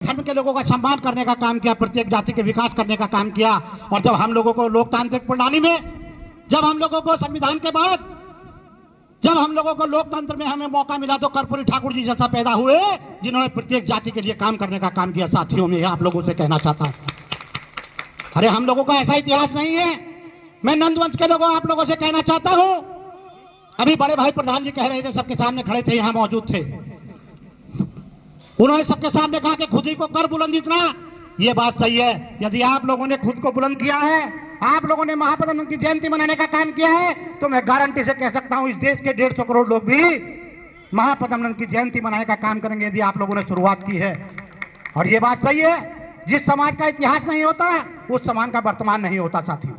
धर्म के लोगों का सम्मान करने का काम किया, प्रत्येक जाति के विकास करने का काम किया। और जब हम लोगों को लोकतांत्रिक प्रणाली में, जब हम लोगों को संविधान के बाद, जब हम लोगों को लोकतंत्र में हमें मौका मिला तो कर्पूरी ठाकुर जी जैसा पैदा हुए जिन्होंने प्रत्येक जाति के लिए काम करने का काम किया। साथियों, में आप लोगों से कहना चाहता हूं, अरे हम लोगों का ऐसा इतिहास नहीं है। मैं नंदवंश के लोगों आप लोगों से कहना चाहता हूं, अभी बड़े भाई प्रधान जी कह रहे थे, सबके सामने खड़े थे, यहां मौजूद थे, उन्होंने सबके सामने कहा कि खुद ही को कर बुलंद इतना। ये बात सही है। यदि आप लोगों ने खुद को बुलंद किया है, आप लोगों ने महापद्म की जयंती मनाने का काम किया है, तो मैं गारंटी से कह सकता हूं इस देश के 150 करोड़ लोग भी महापद्म की जयंती मनाने का काम करेंगे यदि आप लोगों ने शुरुआत की है। और ये बात सही है, जिस समाज का इतिहास नहीं होता उस समाज का वर्तमान नहीं होता। साथियों,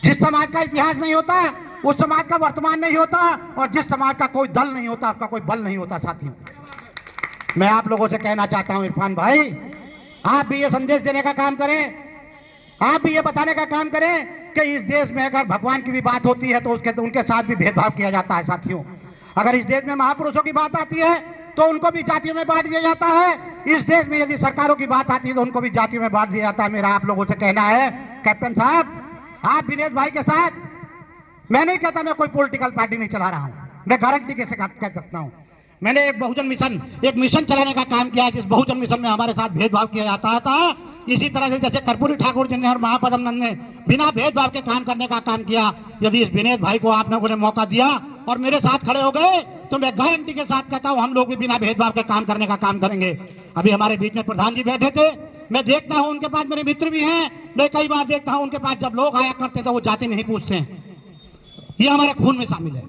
जिस समाज का इतिहास नहीं होता उस समाज का वर्तमान नहीं होता, और जिस समाज का कोई दल नहीं होता उसका कोई बल नहीं होता। साथियों, मैं आप लोगों से कहना चाहता हूं, इरफान भाई, आप भी ये संदेश देने का काम करें, आप भी ये बताने का काम करें कि इस देश में अगर भगवान की भी बात होती है तो उनके साथ भी भेदभाव किया जाता है। साथियों, अगर इस देश में महापुरुषों की बात आती है तो उनको भी जातियों में बांट दिया जाता है। इस देश में यदि सरकारों की बात आती है तो उनको भी जातियों में बांट दिया जाता है। मेरा आप लोगों से कहना है, कैप्टन साहब, आप विनेश भाई के साथ, मैं नहीं कहता मैं कोई पॉलिटिकल पार्टी नहीं चला रहा हूं, मैं गारंटी के साथ कह सकता हूं, मैंने एक बहुजन मिशन, एक मिशन चलाने का काम किया है। जिस बहुजन मिशन में हमारे साथ भेदभाव किया जाता था, इसी तरह से जैसे कर्पूरी ठाकुर जी ने और महापद्म नंद ने बिना भेदभाव के काम करने का काम किया, यदि इस विनेश भाई को आप लोगों ने मौका दिया और मेरे साथ खड़े हो गए तो मैं गारंटी के साथ कहता हूं हम लोग भी बिना भेदभाव के काम करने का काम करेंगे। अभी हमारे बीच में प्रधान जी बैठे थे, मैं देखता हूं उनके पास मेरे मित्र भी हैं, मैं कई बार देखता हूं उनके पास जब लोग आया करते थे वो जाति नहीं पूछते हैं। ये हमारे खून में शामिल है,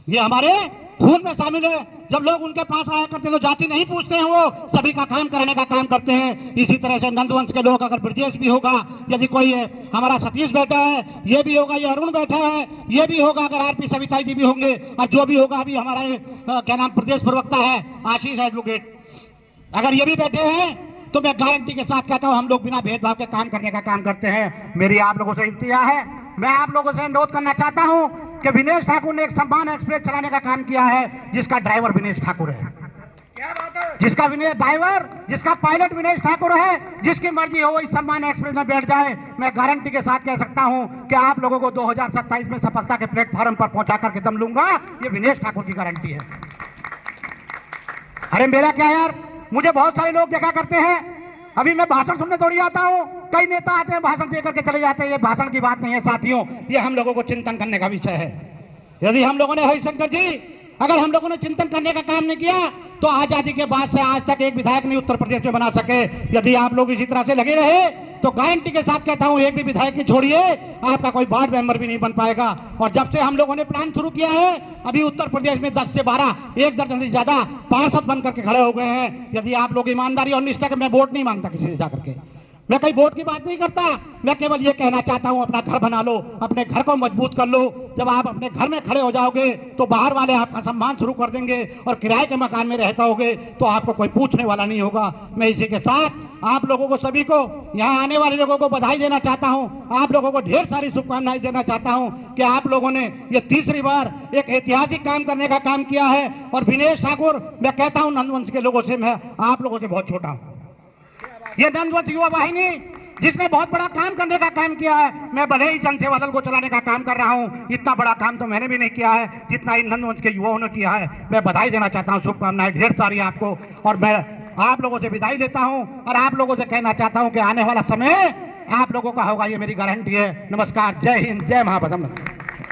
ये हमारे खून में शामिल है। जब लोग उनके पास आया करते तो जाति नहीं पूछते हैं, वो सभी का काम करने का काम करते हैं। इसी तरह से नंदवंश के लोग, अगर ब्रजेश भी होगा, यदि कोई है, हमारा सतीश बैठा है, ये भी होगा, ये अरुण बैठा है, ये भी होगा, अगर आरपी सविता जी भी होंगे, और जो भी होगा, अभी हमारा क्या नाम प्रदेश प्रवक्ता है आशीष एडवोकेट, अगर ये भी बैठे हैं तो मैं गारंटी के साथ कहता हूं हम लोग बिना भेदभाव के काम करने का काम करते हैं। मेरी आप लोगों से इल्तिजा है, मैं आप लोगों से अनुरोध करना चाहता हूं कि विनेश ठाकुर ने एक सम्मान एक्सप्रेस चलाने का काम किया है, जिसका ड्राइवर विनेश ठाकुर है, जिसका ड्राइवर, जिसका पायलट विनेश ठाकुर है, जिसकी मर्जी हो इस सम्मान एक्सप्रेस में बैठ जाए। मैं गारंटी के साथ कह सकता हूं कि आप लोगों को 2027 में सफलता के प्लेटफॉर्म पर पहुंचा करके दम लूंगा, ये विनेश ठाकुर की गारंटी है। अरे मेरा क्या यार, मुझे बहुत सारे लोग देखा करते हैं, अभी मैं भाषण सुनने थोड़ी आता हूं, कई नेता आते हैं भाषण देकर के चले जाते हैं। ये भाषण की बात नहीं है साथियों, ये हम लोगों को चिंतन करने का विषय है। यदि हम लोगों ने, हरिशंकर जी, अगर हम लोगों ने चिंतन करने का काम नहीं किया तो आजादी के बाद से आज तक एक विधायक नहीं उत्तर प्रदेश में बना सके। यदि आप लोग इसी तरह से लगे रहे तो गारंटी के साथ कहता हूं एक भी विधायक की छोड़िए, आपका कोई वार्ड मेंबर भी नहीं बन पाएगा। और जब से हम लोगों ने प्लान शुरू किया है, अभी उत्तर प्रदेश में 10 से 12, 1 दर्जन से ज्यादा पार्षद बनकर के खड़े हो गए हैं। यदि आप लोग ईमानदारी और निष्ठा के, मैं वोट नहीं मांगता किसी से जाकर के, मैं कहीं वोट की बात नहीं करता, मैं केवल ये कहना चाहता हूं अपना घर बना लो, अपने घर को मजबूत कर लो। जब आप अपने घर में खड़े हो जाओगे तो बाहर वाले आपका सम्मान शुरू कर देंगे, और किराए के मकान में रहता होगे तो आपको कोई पूछने वाला नहीं होगा। मैं इसी के साथ आप लोगों को, सभी को, यहाँ आने वाले लोगों को बधाई देना चाहता हूँ, आप लोगों को ढेर सारी शुभकामनाएं देना चाहता हूँ कि आप लोगों ने ये तीसरी बार एक ऐतिहासिक काम करने का काम किया है। और विनेश ठाकुर, मैं कहता हूँ नंदवंश के लोगों से, मैं आप लोगों से बहुत छोटा हूँ। ये नंदवंश युवा वाहिनी जिसने बहुत बड़ा काम करने का काम किया है, मैं भले ही जन सेवा दल को चलाने का काम कर रहा हूं, इतना बड़ा काम तो मैंने भी नहीं किया है जितना इन नंदवंश के युवाओं ने किया है। मैं बधाई देना चाहता हूं, शुभकामनाएं ढेर सारी आपको, और मैं आप लोगों से विदाई लेता हूं और आप लोगों से कहना चाहता हूं कि आने वाला समय आप लोगों का होगा, ये मेरी गारंटी है। नमस्कार, जय हिंद, जय महापद्म।